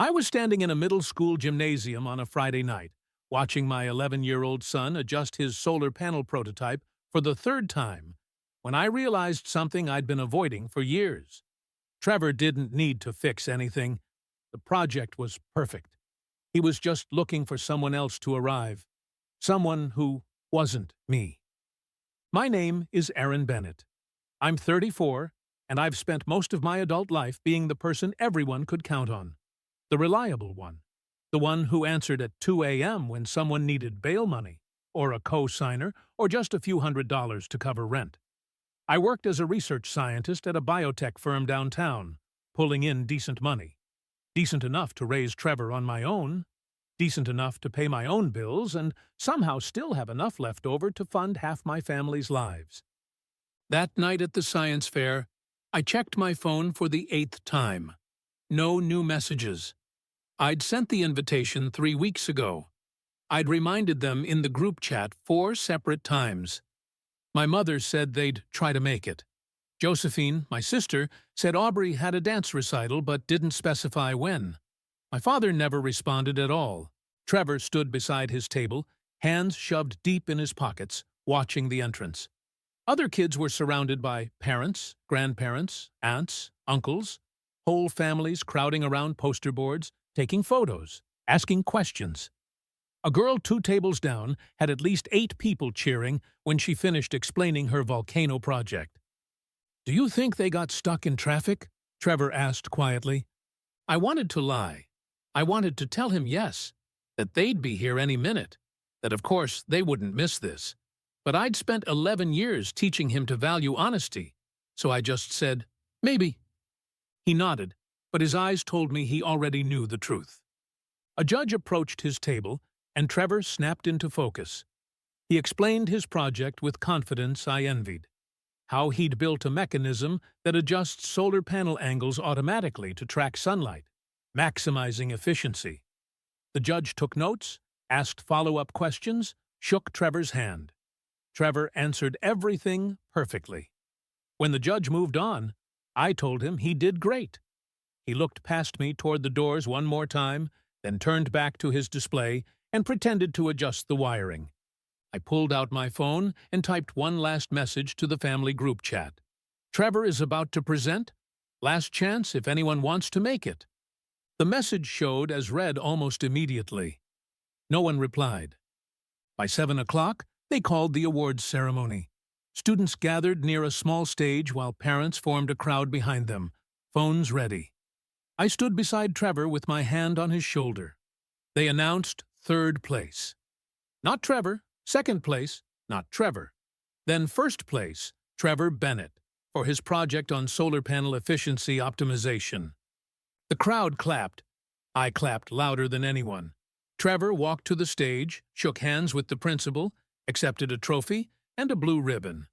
I was standing in a middle school gymnasium on a Friday night, watching my 11-year-old son adjust his solar panel prototype for the third time, when I realized something I'd been avoiding for years. Trevor didn't need to fix anything. The project was perfect. He was just looking for someone else to arrive. Someone who wasn't me. My name is Aaron Bennett. I'm 34, and I've spent most of my adult life being the person everyone could count on. The reliable one. The one who answered at 2 a.m. when someone needed bail money, or a co-signer, or just a few $100s to cover rent. I worked as a research scientist at a biotech firm downtown, pulling in decent money. Decent enough to raise Trevor on my own, decent enough to pay my own bills, and somehow still have enough left over to fund half my family's lives. That night at the science fair, I checked my phone for the 8th time. No new messages. I'd sent the invitation 3 weeks ago. I'd reminded them in the group chat 4 separate times. My mother said they'd try to make it. Josephine, my sister, said Aubrey had a dance recital but didn't specify when. My father never responded at all. Trevor stood beside his table, hands shoved deep in his pockets, watching the entrance. Other kids were surrounded by parents, grandparents, aunts, uncles, whole families crowding around poster boards, taking photos, asking questions. A girl 2 tables down had at least 8 people cheering when she finished explaining her volcano project. "Do you think they got stuck in traffic?" Trevor asked quietly. I wanted to lie. I wanted to tell him yes, that they'd be here any minute, that of course they wouldn't miss this. But I'd spent 11 years teaching him to value honesty, so I just said, "Maybe." He nodded, but his eyes told me he already knew the truth. A judge approached his table, and Trevor snapped into focus. He explained his project with confidence I envied. How he'd built a mechanism that adjusts solar panel angles automatically to track sunlight, maximizing efficiency. The judge took notes, asked follow-up questions, shook Trevor's hand. Trevor answered everything perfectly. When the judge moved on, I told him he did great. He looked past me toward the doors one more time, then turned back to his display and pretended to adjust the wiring. I pulled out my phone and typed one last message to the family group chat. "Trevor is about to present. Last chance if anyone wants to make it." The message showed as read almost immediately. No one replied. By 7 o'clock, they called the awards ceremony. Students gathered near a small stage while parents formed a crowd behind them, phones ready. I stood beside Trevor with my hand on his shoulder. They announced 3rd place. Not Trevor. 2nd place, not Trevor. Then 1st place, Trevor Bennett, for his project on solar panel efficiency optimization. The crowd clapped. I clapped louder than anyone. Trevor walked to the stage, shook hands with the principal, accepted a trophy and a blue ribbon.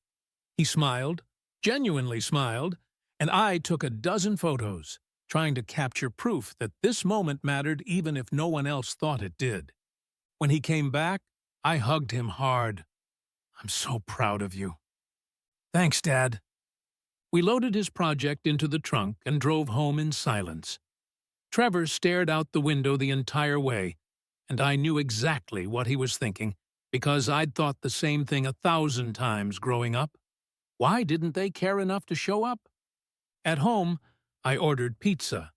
He smiled, genuinely smiled, and I took a dozen photos, trying to capture proof that this moment mattered even if no one else thought it did. When he came back, I hugged him hard. "I'm so proud of you." "Thanks, Dad." We loaded his project into the trunk and drove home in silence. Trevor stared out the window the entire way, and I knew exactly what he was thinking, because I'd thought the same thing 1,000 times growing up. Why didn't they care enough to show up? At home, I ordered pizza.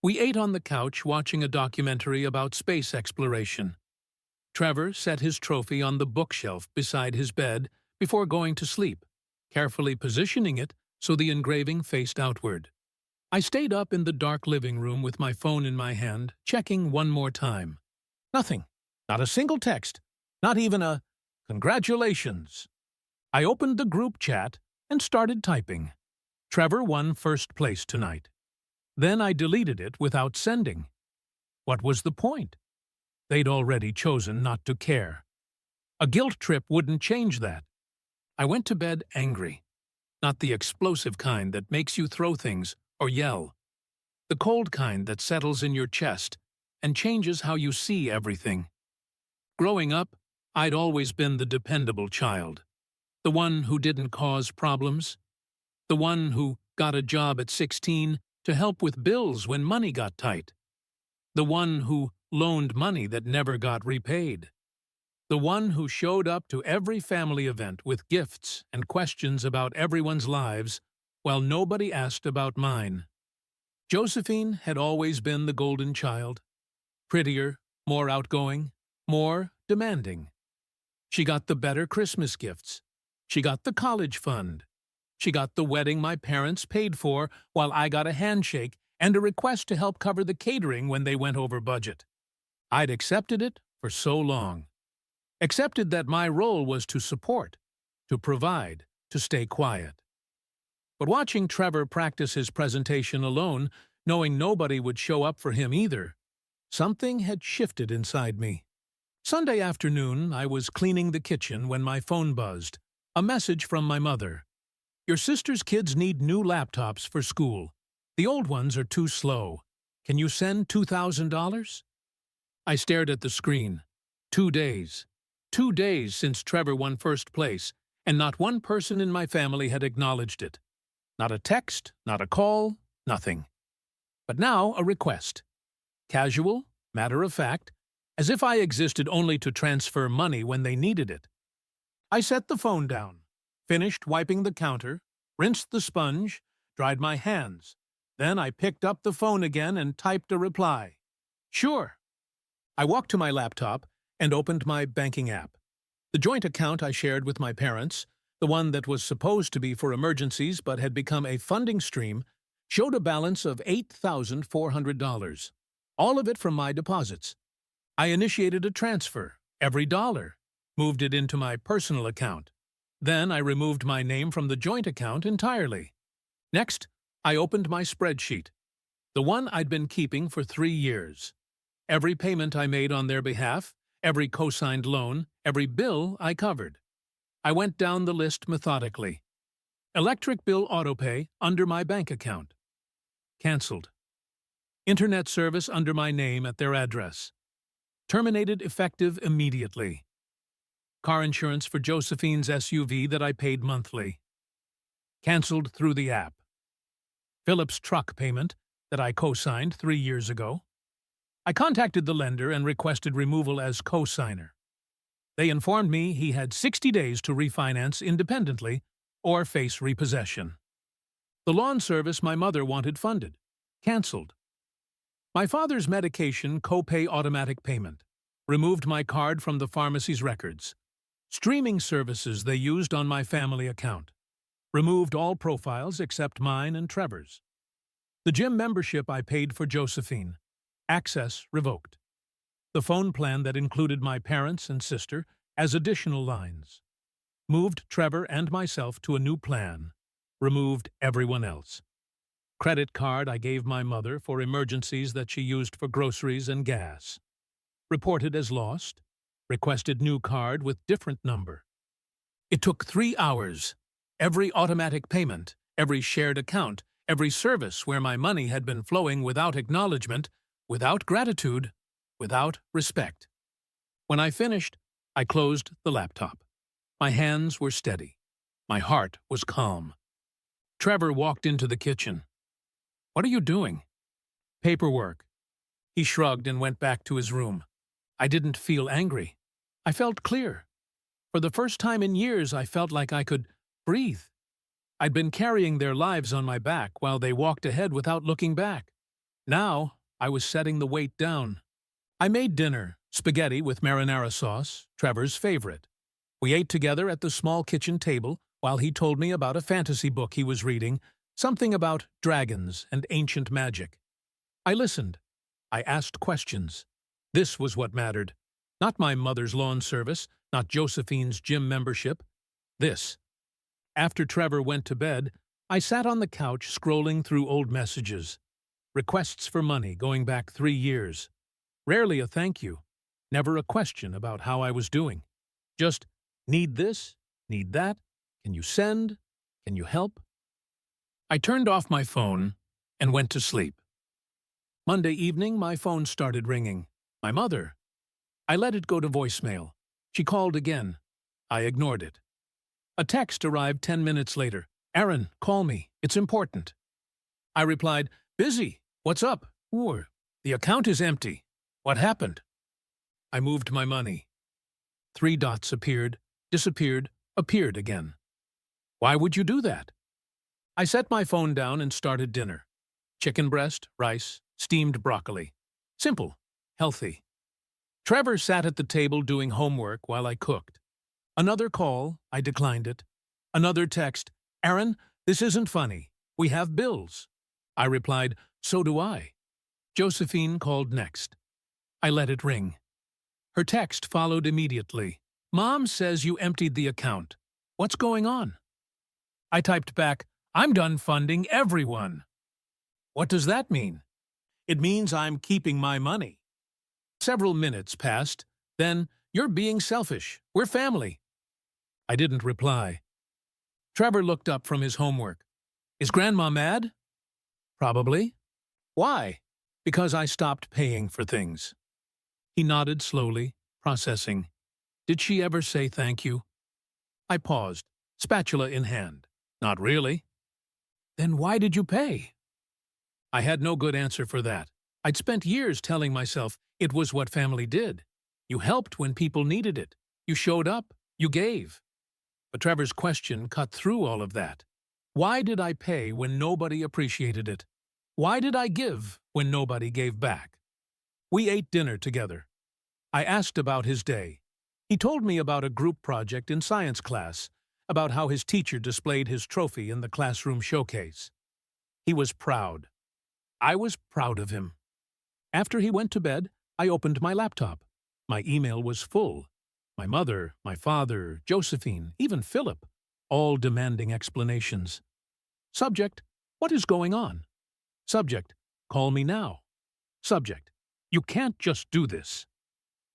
We ate on the couch watching a documentary about space exploration. Trevor set his trophy on the bookshelf beside his bed before going to sleep, carefully positioning it so the engraving faced outward. I stayed up in the dark living room with my phone in my hand, checking one more time. Nothing. Not a single text. Not even a "congratulations." I opened the group chat and started typing. Trevor won 1st place tonight. Then I deleted it without sending. What was the point? They'd already chosen not to care. A guilt trip wouldn't change that. I went to bed angry. Not the explosive kind that makes you throw things or yell. The cold kind that settles in your chest and changes how you see everything. Growing up, I'd always been the dependable child. The one who didn't cause problems. The one who got a job at 16 to help with bills when money got tight. The one who loaned money that never got repaid. The one who showed up to every family event with gifts and questions about everyone's lives while nobody asked about mine. Josephine had always been the golden child. Prettier, more outgoing, more demanding. She got the better Christmas gifts. She got the college fund. She got the wedding my parents paid for while I got a handshake and a request to help cover the catering when they went over budget. I'd accepted it for so long. Accepted that my role was to support, to provide, to stay quiet. But watching Trevor practice his presentation alone, knowing nobody would show up for him either, something had shifted inside me. Sunday afternoon, I was cleaning the kitchen when my phone buzzed. A message from my mother. Your sister's kids need new laptops for school. The old ones are too slow. Can you send $2,000? I stared at the screen. 2 days. 2 days since Trevor won first place, and not one person in my family had acknowledged it. Not a text, not a call, nothing. But now a request. Casual, matter of fact, as if I existed only to transfer money when they needed it. I set the phone down, finished wiping the counter, rinsed the sponge, dried my hands. Then I picked up the phone again and typed a reply. Sure. I walked to my laptop and opened my banking app. The joint account I shared with my parents, the one that was supposed to be for emergencies but had become a funding stream, showed a balance of $8,400. All of it from my deposits. I initiated a transfer, every dollar, moved it into my personal account. Then I removed my name from the joint account entirely. Next, I opened my spreadsheet, the one I'd been keeping for 3 years. Every payment I made on their behalf, every co-signed loan, every bill I covered. I went down the list methodically. Electric bill autopay under my bank account. Cancelled. Internet service under my name at their address. Terminated effective immediately. Car insurance for Josephine's SUV that I paid monthly. Cancelled through the app. Philip's truck payment that I co-signed 3 years ago. I contacted the lender and requested removal as co-signer. They informed me he had 60 days to refinance independently or face repossession. The lawn service my mother wanted funded. Cancelled. My father's medication copay automatic payment. Removed my card from the pharmacy's records. Streaming services they used on my family account. Removed all profiles except mine and Trevor's. The gym membership I paid for Josephine. Access revoked. The phone plan that included my parents and sister as additional lines. Moved Trevor and myself to a new plan. Removed everyone else. Credit card I gave my mother for emergencies that she used for groceries and gas. Reported as lost. Requested new card with different number. It took 3 hours. Every automatic payment, every shared account, every service where my money had been flowing without acknowledgement, without gratitude, without respect. When I finished, I closed the laptop. My hands were steady. My heart was calm. Trevor walked into the kitchen. What are you doing? Paperwork. He shrugged and went back to his room. I didn't feel angry. I felt clear. For the first time in years, I felt like I could breathe. I'd been carrying their lives on my back while they walked ahead without looking back. Now, I was setting the weight down. I made dinner, spaghetti with marinara sauce, Trevor's favorite. We ate together at the small kitchen table while he told me about a fantasy book he was reading, something about dragons and ancient magic. I listened. I asked questions. This was what mattered. Not my mother's lawn service, not Josephine's gym membership. This. After Trevor went to bed, I sat on the couch scrolling through old messages. Requests for money going back 3 years. Rarely a thank you. Never a question about how I was doing. Just, need this? Need that? Can you send? Can you help? I turned off my phone and went to sleep. Monday evening, my phone started ringing. My mother. I let it go to voicemail. She called again. I ignored it. A text arrived 10 minutes later. Aaron, call me. It's important. I replied, busy. What's up? Or, The account is empty. What happened? I moved my money. 3 dots appeared, disappeared, appeared again. Why would you do that? I set my phone down and started dinner. Chicken breast, rice, steamed broccoli. Simple, healthy. Trevor sat at the table doing homework while I cooked. Another call, I declined it. Another text, Aaron, this isn't funny. We have bills. I replied, so do I. Josephine called next. I let it ring. Her text followed immediately. Mom says you emptied the account. What's going on? I typed back, I'm done funding everyone. What does that mean? It means I'm keeping my money. Several minutes passed. Then, you're being selfish. We're family. I didn't reply. Trevor looked up from his homework. Is Grandma mad? Probably. Why? Because I stopped paying for things. He nodded slowly, processing. Did she ever say thank you? I paused, spatula in hand. Not really. Then why did you pay? I had no good answer for that. I'd spent years telling myself it was what family did. You helped when people needed it. You showed up. You gave. But Trevor's question cut through all of that. Why did I pay when nobody appreciated it? Why did I give when nobody gave back? We ate dinner together. I asked about his day. He told me about a group project in science class, about how his teacher displayed his trophy in the classroom showcase. He was proud. I was proud of him. After he went to bed, I opened my laptop. My email was full. My mother, my father, Josephine, even Philip, all demanding explanations. Subject, what is going on? Subject, call me now. Subject, you can't just do this.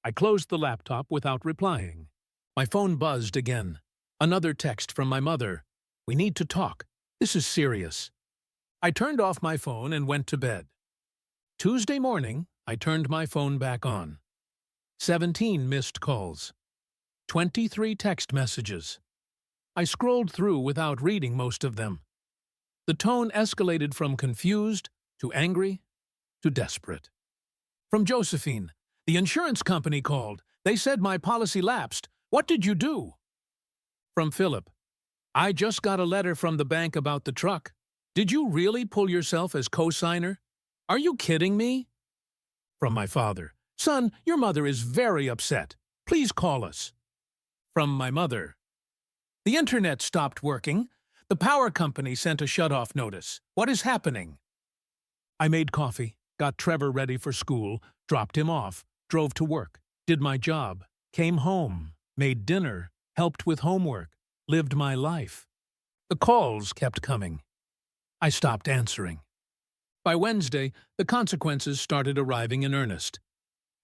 I closed the laptop without replying. My phone buzzed again. Another text from my mother. We need to talk. This is serious. I turned off my phone and went to bed. Tuesday morning, I turned my phone back on. 17 missed calls. 23 text messages. I scrolled through without reading most of them. The tone escalated from confused to angry to desperate. From Josephine, the insurance company called. They said my policy lapsed. What did you do? From Philip, I just got a letter from the bank about the truck. Did you really pull yourself as co-signer? Are you kidding me? From my father, son, your mother is very upset. Please call us. From my mother, the internet stopped working. The power company sent a shut-off notice. What is happening? I made coffee, got Trevor ready for school, dropped him off, drove to work, did my job, came home, made dinner, helped with homework, lived my life. The calls kept coming. I stopped answering. By Wednesday, the consequences started arriving in earnest.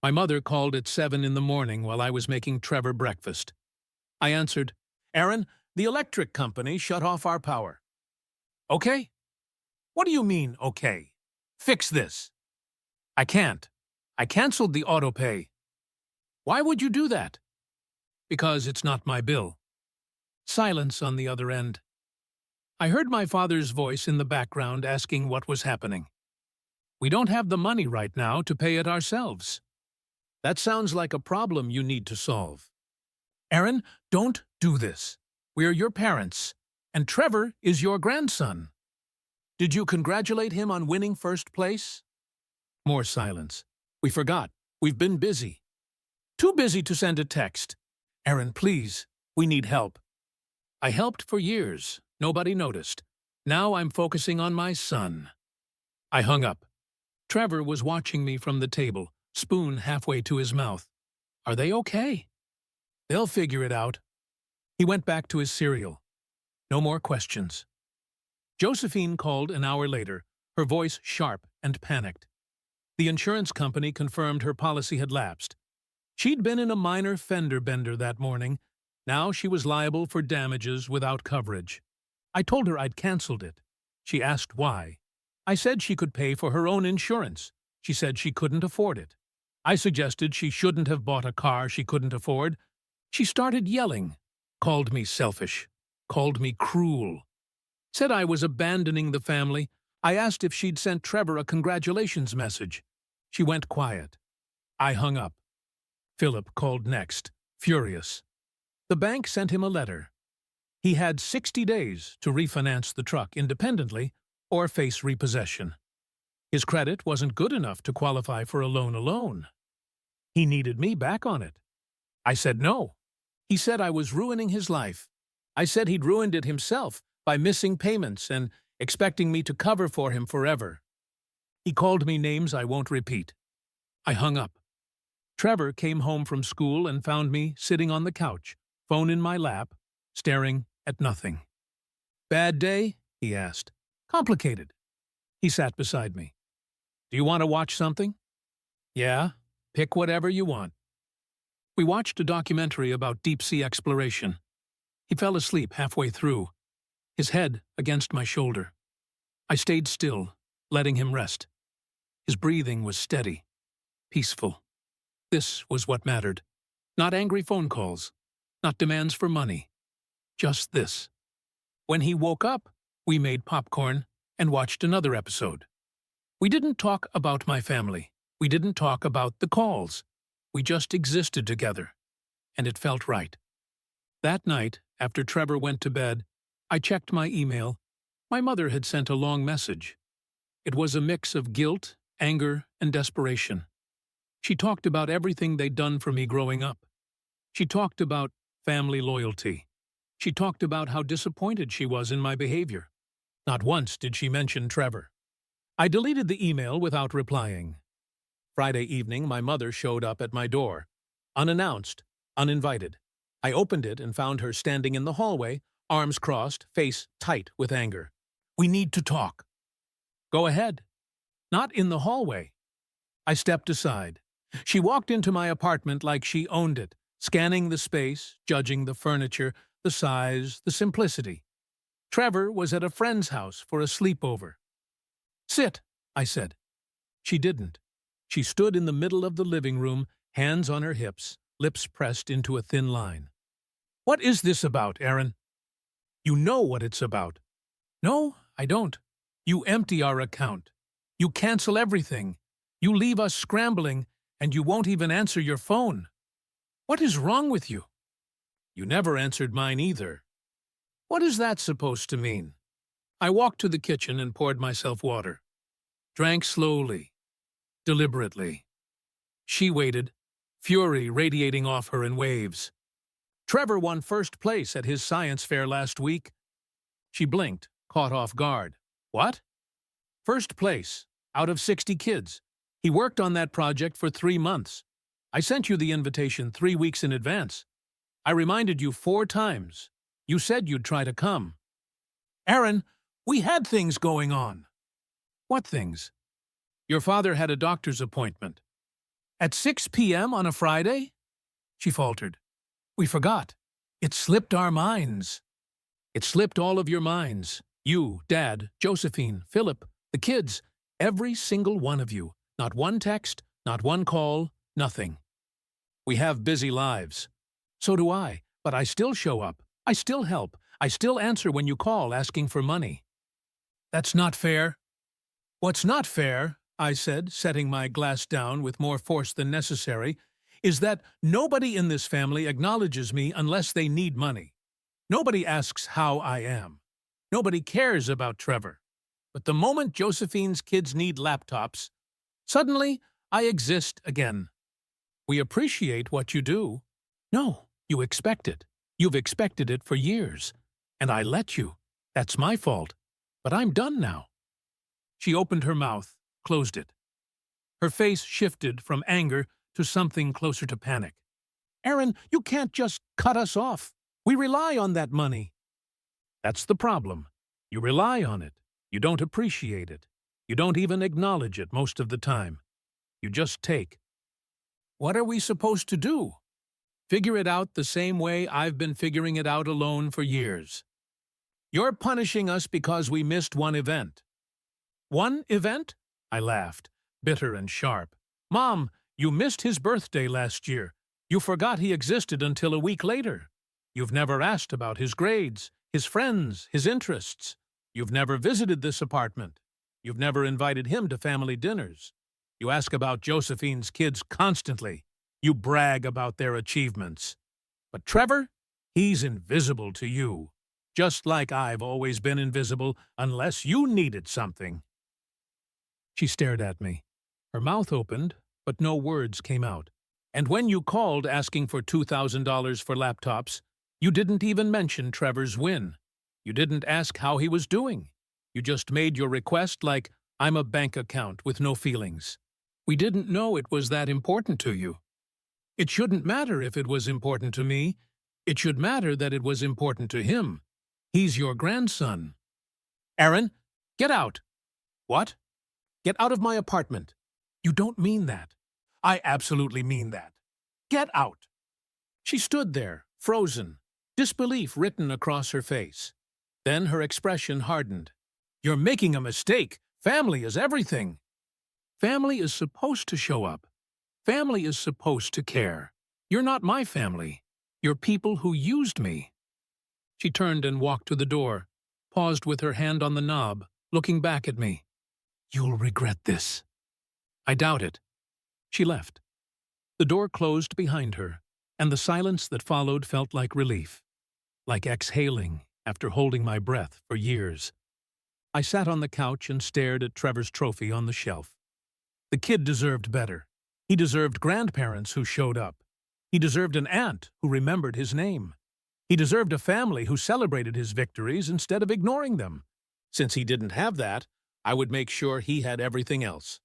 My mother called at 7 in the morning while I was making Trevor breakfast. I answered, Aaron, the electric company shut off our power. Okay? What do you mean, okay? Fix this. I can't. I canceled the autopay. Why would you do that? Because it's not my bill. Silence on the other end. I heard my father's voice in the background asking what was happening. We don't have the money right now to pay it ourselves. That sounds like a problem you need to solve. Aaron, don't do this. We're your parents, and Trevor is your grandson. Did you congratulate him on winning first place? More silence. We forgot. We've been busy. Too busy to send a text. Aaron, please, we need help. I helped for years. Nobody noticed. Now I'm focusing on my son. I hung up. Trevor was watching me from the table, spoon halfway to his mouth. Are they okay? They'll figure it out. He went back to his cereal. No more questions. Josephine called an hour later, her voice sharp and panicked. The insurance company confirmed her policy had lapsed. She'd been in a minor fender bender that morning. Now she was liable for damages without coverage. I told her I'd canceled it. She asked why. I said she could pay for her own insurance. She said she couldn't afford it. I suggested she shouldn't have bought a car she couldn't afford. She started yelling, called me selfish, called me cruel, said I was abandoning the family. I asked if she'd sent Trevor a congratulations message. She went quiet. I hung up. Philip called next, furious. The bank sent him a letter. He had 60 days to refinance the truck independently or face repossession. His credit wasn't good enough to qualify for a loan alone. He needed me back on it. I said no. He said I was ruining his life. I said he'd ruined it himself by missing payments and expecting me to cover for him forever. He called me names I won't repeat. I hung up. Trevor came home from school and found me sitting on the couch, phone in my lap, staring at nothing. "Bad day?" he asked. "Complicated." He sat beside me. "Do you want to watch something?" "Yeah, pick whatever you want." We watched a documentary about deep-sea exploration. He fell asleep halfway through, his head against my shoulder. I stayed still, letting him rest. His breathing was steady, peaceful. This was what mattered. Not angry phone calls, not demands for money. Just this. When he woke up, we made popcorn and watched another episode. We didn't talk about my family. We didn't talk about the calls. We just existed together, and it felt right. That night, after Trevor went to bed, I checked my email. My mother had sent a long message. It was a mix of guilt, anger, and desperation. She talked about everything they'd done for me growing up. She talked about family loyalty. She talked about how disappointed she was in my behavior. Not once did she mention Trevor. I deleted the email without replying. Friday evening, my mother showed up at my door, unannounced, uninvited. I opened it and found her standing in the hallway, arms crossed, face tight with anger. "We need to talk." "Go ahead." "Not in the hallway." I stepped aside. She walked into my apartment like she owned it, scanning the space, judging the furniture, the size, the simplicity. Trevor was at a friend's house for a sleepover. "Sit," I said. She didn't. She stood in the middle of the living room, hands on her hips, lips pressed into a thin line. "What is this about, Aaron?" "You know what it's about." "No, I don't. You empty our account. You cancel everything. You leave us scrambling, and you won't even answer your phone. What is wrong with you?" "You never answered mine either." "What is that supposed to mean?" I walked to the kitchen and poured myself water. Drank slowly, deliberately. She waited, fury radiating off her in waves. "Trevor won first place at his science fair last week." She blinked, caught off guard. "What?" "First place, out of 60 kids. He worked on that project for 3 months. I sent you the invitation 3 weeks in advance. I reminded you 4 times. You said you'd try to come." "Aaron, we had things going on." "What things?" "Your father had a doctor's appointment." "At 6 p.m. on a Friday?" She faltered. "We forgot. It slipped our minds." "It slipped all of your minds. You, Dad, Josephine, Philip, the kids, every single one of you. Not one text, not one call, nothing. We have busy lives. So do I, but I still show up. I still help. I still answer when you call asking for money." "That's not fair." "What's not fair," I said, setting my glass down with more force than necessary, "is that nobody in this family acknowledges me unless they need money. Nobody asks how I am. Nobody cares about Trevor. But the moment Josephine's kids need laptops, suddenly I exist again. We appreciate what you do." "No, you expect it. You've expected it for years. And I let you. That's my fault. But I'm done now." She opened her mouth, closed it. Her face shifted from anger to something closer to panic. "Aaron, you can't just cut us off. We rely on that money." "That's the problem. You rely on it. You don't appreciate it. You don't even acknowledge it most of the time. You just take." "What are we supposed to do?" "Figure it out the same way I've been figuring it out alone for years. You're punishing us because we missed one event." "One event?" I laughed, bitter and sharp. "Mom, you missed his birthday last year. You forgot he existed until a week later. You've never asked about his grades, his friends, his interests. You've never visited this apartment. You've never invited him to family dinners. You ask about Josephine's kids constantly. You brag about their achievements. But Trevor, he's invisible to you. Just like I've always been invisible unless you needed something. She stared at me. Her mouth opened, but no words came out. And when you called asking for $2,000 for laptops, you didn't even mention Trevor's win. You didn't ask how he was doing. You just made your request like, I'm a bank account with no feelings. We didn't know it was that important to you. It shouldn't matter if it was important to me. It should matter that it was important to him. He's your grandson. Aaron, get out. What? Get out of my apartment. You don't mean that. I absolutely mean that. Get out. She stood there, frozen, disbelief written across her face. Then her expression hardened. You're making a mistake. Family is everything. Family is supposed to show up. Family is supposed to care. You're not my family. You're people who used me. She turned and walked to the door, paused with her hand on the knob, looking back at me. You'll regret this. I doubt it. She left. The door closed behind her, and the silence that followed felt like relief, like exhaling after holding my breath for years. I sat on the couch and stared at Trevor's trophy on the shelf. The kid deserved better. He deserved grandparents who showed up. He deserved an aunt who remembered his name. He deserved a family who celebrated his victories instead of ignoring them. Since he didn't have that, I would make sure he had everything else.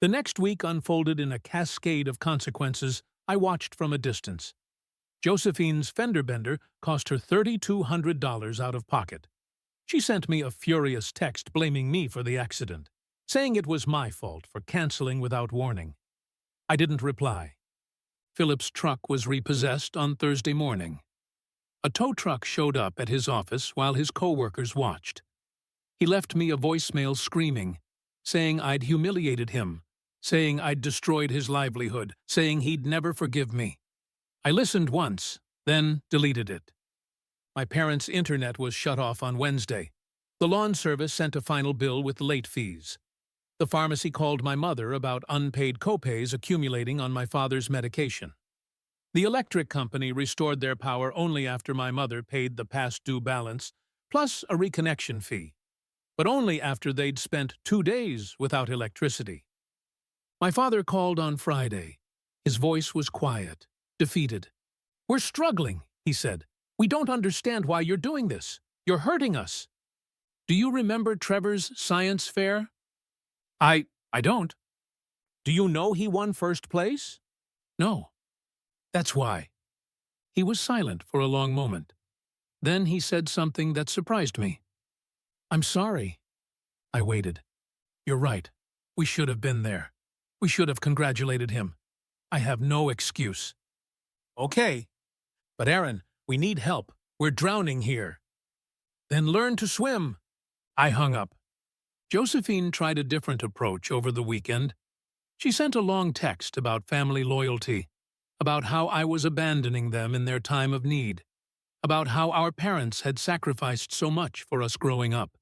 The next week unfolded in a cascade of consequences I watched from a distance. Josephine's fender bender cost her $3,200 out of pocket. She sent me a furious text blaming me for the accident, saying it was my fault for canceling without warning. I didn't reply. Philip's truck was repossessed on Thursday morning. A tow truck showed up at his office while his co-workers watched. He left me a voicemail screaming, saying I'd humiliated him, saying I'd destroyed his livelihood, saying he'd never forgive me. I listened once, then deleted it. My parents' internet was shut off on Wednesday. The lawn service sent a final bill with late fees. The pharmacy called my mother about unpaid copays accumulating on my father's medication. The electric company restored their power only after my mother paid the past due balance, plus a reconnection fee, but only after they'd spent 2 days without electricity. My father called on Friday. His voice was quiet, defeated. We're struggling, he said. We don't understand why you're doing this. You're hurting us. Do you remember Trevor's science fair? I don't. Do you know he won first place? No. That's why. He was silent for a long moment. Then he said something that surprised me. I'm sorry. I waited. You're right. We should have been there. We should have congratulated him. I have no excuse. Okay. But Aaron, we need help. We're drowning here. Then learn to swim. I hung up. Josephine tried a different approach over the weekend. She sent a long text about family loyalty, about how I was abandoning them in their time of need, about how our parents had sacrificed so much for us growing up.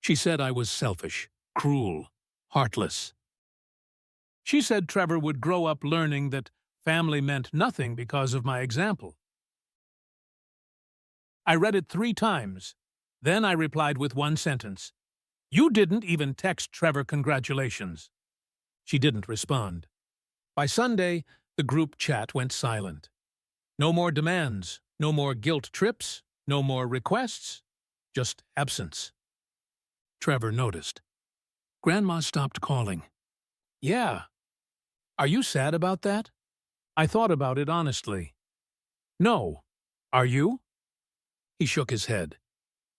She said I was selfish, cruel, heartless. She said Trevor would grow up learning that family meant nothing because of my example. I read it 3 times. Then I replied with one sentence. You didn't even text Trevor congratulations. She didn't respond. By Sunday, the group chat went silent. No more demands, no more guilt trips, no more requests, just absence. Trevor noticed. Grandma stopped calling. Yeah. Are you sad about that? I thought about it honestly. No. Are you? He shook his head.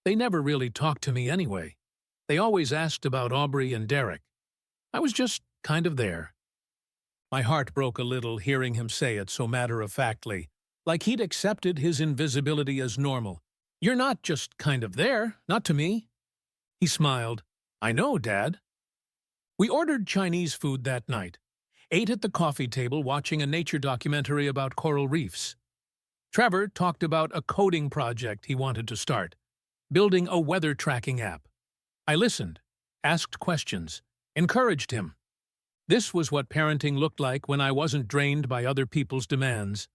They never really talked to me anyway. They always asked about Aubrey and Derek. I was just kind of there. My heart broke a little hearing him say it so matter-of-factly, like he'd accepted his invisibility as normal. You're not just kind of there, not to me. He smiled. I know, Dad. We ordered Chinese food that night, ate at the coffee table watching a nature documentary about coral reefs. Trevor talked about a coding project he wanted to start, building a weather tracking app. I listened, asked questions, encouraged him. This was what parenting looked like when I wasn't drained by other people's demands.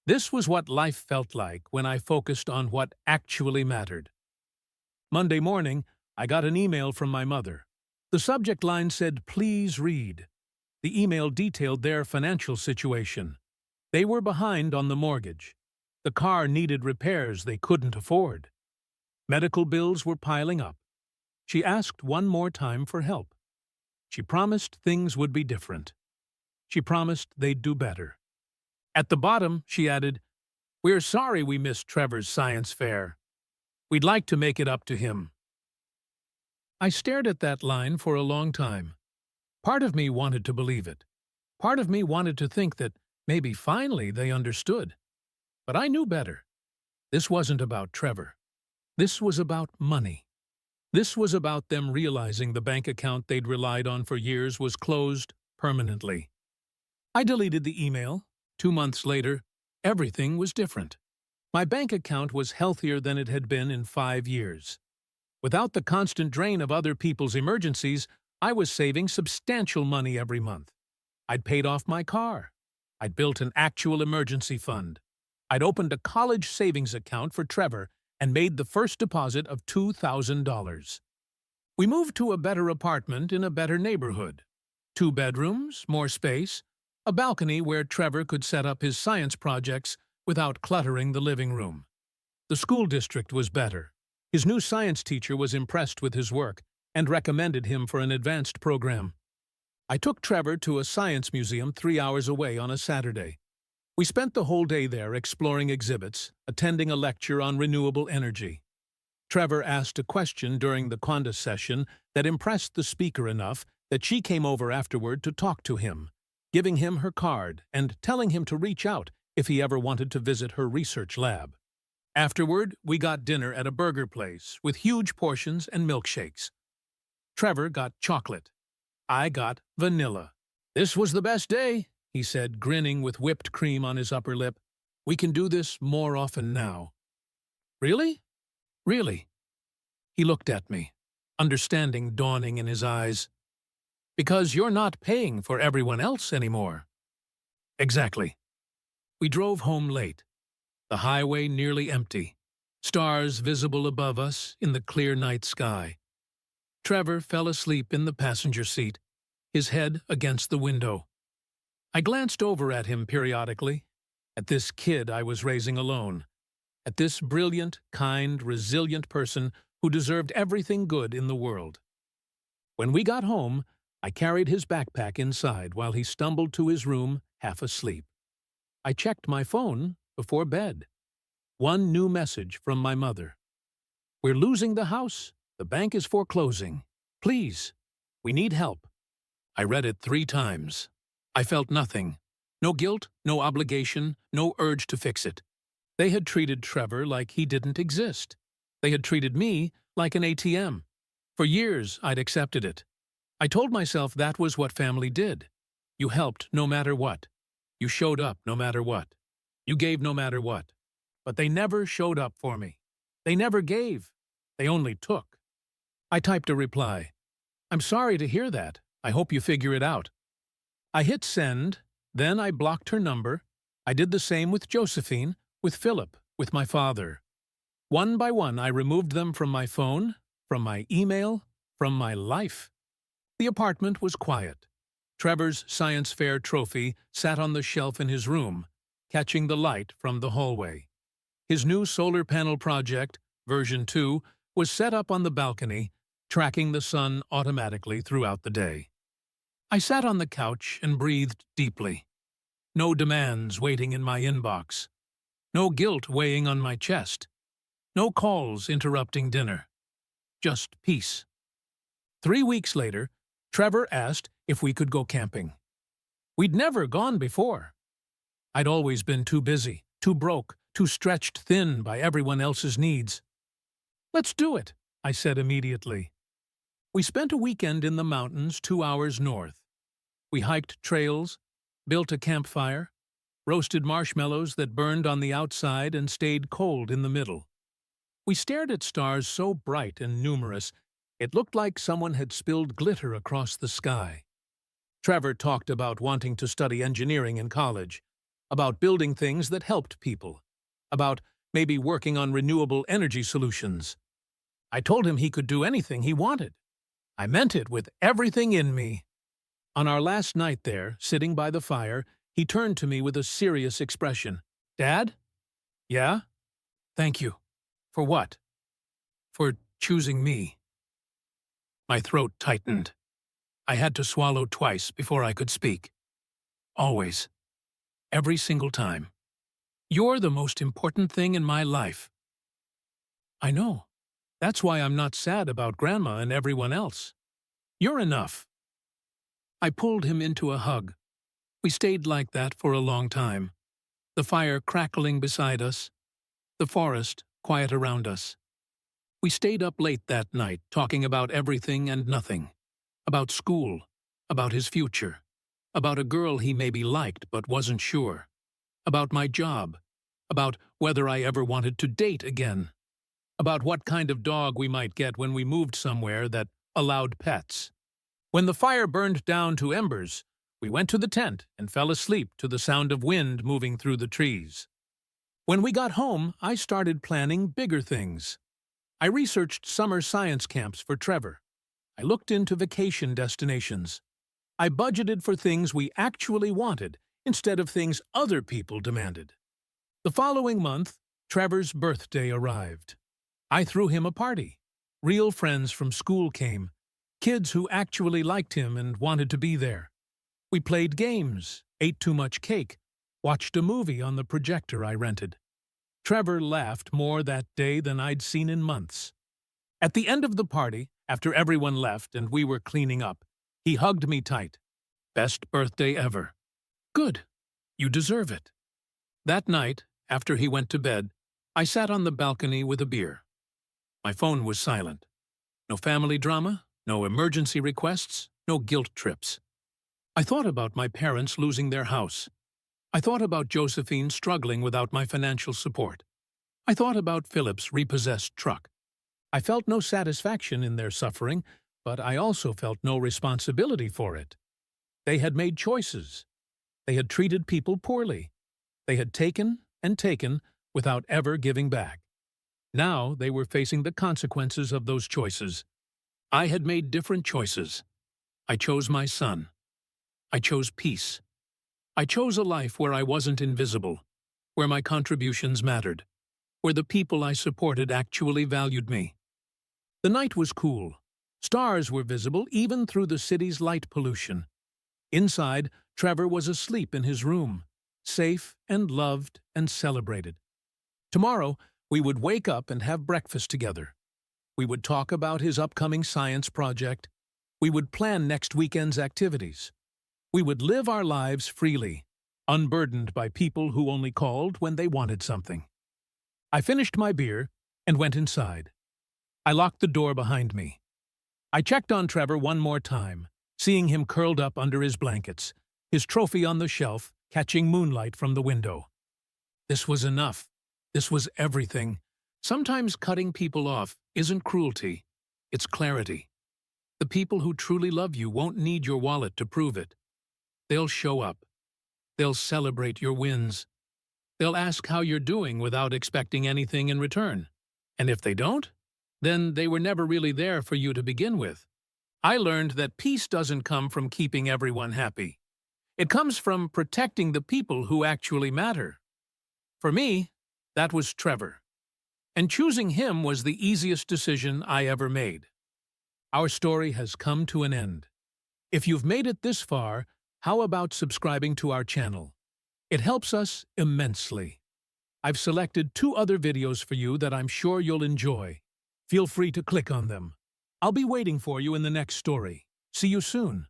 This was what life felt like when I focused on what actually mattered. Monday morning, I got an email from my mother. The subject line said, "Please read." The email detailed their financial situation. They were behind on the mortgage. The car needed repairs they couldn't afford. Medical bills were piling up. She asked one more time for help. She promised things would be different. She promised they'd do better. At the bottom, she added, "We're sorry we missed Trevor's science fair. We'd like to make it up to him." I stared at that line for a long time. Part of me wanted to believe it. Part of me wanted to think that maybe finally they understood. But I knew better. This wasn't about Trevor. This was about money. This was about them realizing the bank account they'd relied on for years was closed permanently. I deleted the email. 2 months later, everything was different. My bank account was healthier than it had been in 5 years. Without the constant drain of other people's emergencies, I was saving substantial money every month. I'd paid off my car. I'd built an actual emergency fund. I'd opened a college savings account for Trevor and made the first deposit of $2,000. We moved to a better apartment in a better neighborhood. 2 bedrooms, more space, a balcony where Trevor could set up his science projects without cluttering the living room. The school district was better. His new science teacher was impressed with his work and recommended him for an advanced program. I took Trevor to a science museum 3 hours away on a Saturday. We spent the whole day there exploring exhibits, attending a lecture on renewable energy. Trevor asked a question during the Conda session that impressed the speaker enough that she came over afterward to talk to him, giving him her card and telling him to reach out if he ever wanted to visit her research lab. Afterward, we got dinner at a burger place with huge portions and milkshakes. Trevor got chocolate. I got vanilla. "This was the best day," he said, grinning with whipped cream on his upper lip. "We can do this more often now." "Really? Really?" He looked at me, understanding dawning in his eyes. "Because you're not paying for everyone else anymore." "Exactly." We drove home late. The highway nearly empty, stars visible above us in the clear night sky. Trevor fell asleep in the passenger seat, his head against the window. I glanced over at him periodically, at this kid I was raising alone, at this brilliant, kind, resilient person who deserved everything good in the world. When we got home, I carried his backpack inside while he stumbled to his room, half asleep. I checked my phone before bed. One new message from my mother. "We're losing the house. The bank is foreclosing. Please, we need help." I read it 3 times. I felt nothing. No guilt, no obligation, no urge to fix it. They had treated Trevor like he didn't exist. They had treated me like an ATM. For years, I'd accepted it. I told myself that was what family did. You helped no matter what. You showed up no matter what. You gave no matter what. But they never showed up for me. They never gave. They only took. I typed a reply. "I'm sorry to hear that. I hope you figure it out." I hit send, then I blocked her number. I did the same with Josephine, with Philip, with my father. One by one, I removed them from my phone, from my email, from my life. The apartment was quiet. Trevor's science fair trophy sat on the shelf in his room, catching the light from the hallway. His new solar panel project, version 2, was set up on the balcony, tracking the sun automatically throughout the day. I sat on the couch and breathed deeply. No demands waiting in my inbox. No guilt weighing on my chest. No calls interrupting dinner. Just peace. 3 weeks later, Trevor asked if we could go camping. We'd never gone before. I'd always been too busy, too broke, too stretched thin by everyone else's needs. "Let's do it," I said immediately. We spent a weekend in the mountains 2 hours north. We hiked trails, built a campfire, roasted marshmallows that burned on the outside and stayed cold in the middle. We stared at stars so bright and numerous, it looked like someone had spilled glitter across the sky. Trevor talked about wanting to study engineering in college, about building things that helped people, about maybe working on renewable energy solutions. I told him he could do anything he wanted. I meant it with everything in me. On our last night there, sitting by the fire, he turned to me with a serious expression. "Dad?" "Yeah?" "Thank you." "For what?" "For choosing me." My throat tightened. I had to swallow twice before I could speak. Always. Every single time. "You're the most important thing in my life." "I know. That's why I'm not sad about Grandma and everyone else. You're enough." I pulled him into a hug. We stayed like that for a long time. The fire crackling beside us. The forest quiet around us. We stayed up late that night talking about everything and nothing. About school. About his future. About a girl he maybe liked but wasn't sure. About my job. About whether I ever wanted to date again. About what kind of dog we might get when we moved somewhere that allowed pets. When the fire burned down to embers, we went to the tent and fell asleep to the sound of wind moving through the trees. When we got home, I started planning bigger things. I researched summer science camps for Trevor. I looked into vacation destinations. I budgeted for things we actually wanted instead of things other people demanded. The following month, Trevor's birthday arrived. I threw him a party. Real friends from school came, kids who actually liked him and wanted to be there. We played games, ate too much cake, watched a movie on the projector I rented. Trevor laughed more that day than I'd seen in months. At the end of the party, after everyone left and we were cleaning up, he hugged me tight. "Best birthday ever." "Good. You deserve it." That night, after he went to bed, I sat on the balcony with a beer. My phone was silent. No family drama, no emergency requests, no guilt trips. I thought about my parents losing their house. I thought about Josephine struggling without my financial support. I thought about Philip's repossessed truck. I felt no satisfaction in their suffering, but I also felt no responsibility for it. They had made choices. They had treated people poorly. They had taken and taken without ever giving back. Now they were facing the consequences of those choices. I had made different choices. I chose my son. I chose peace. I chose a life where I wasn't invisible, where my contributions mattered, where the people I supported actually valued me. The night was cool. Stars were visible even through the city's light pollution. Inside, Trevor was asleep in his room, safe and loved and celebrated. Tomorrow, we would wake up and have breakfast together. We would talk about his upcoming science project. We would plan next weekend's activities. We would live our lives freely, unburdened by people who only called when they wanted something. I finished my beer and went inside. I locked the door behind me. I checked on Trevor one more time, seeing him curled up under his blankets, his trophy on the shelf, catching moonlight from the window. This was enough. This was everything. Sometimes cutting people off isn't cruelty, it's clarity. The people who truly love you won't need your wallet to prove it. They'll show up. They'll celebrate your wins. They'll ask how you're doing without expecting anything in return. And if they don't, then they were never really there for you to begin with. I learned that peace doesn't come from keeping everyone happy. It comes from protecting the people who actually matter. For me, that was Trevor. And choosing him was the easiest decision I ever made. Our story has come to an end. If you've made it this far, how about subscribing to our channel? It helps us immensely. I've selected 2 other videos for you that I'm sure you'll enjoy. Feel free to click on them. I'll be waiting for you in the next story. See you soon.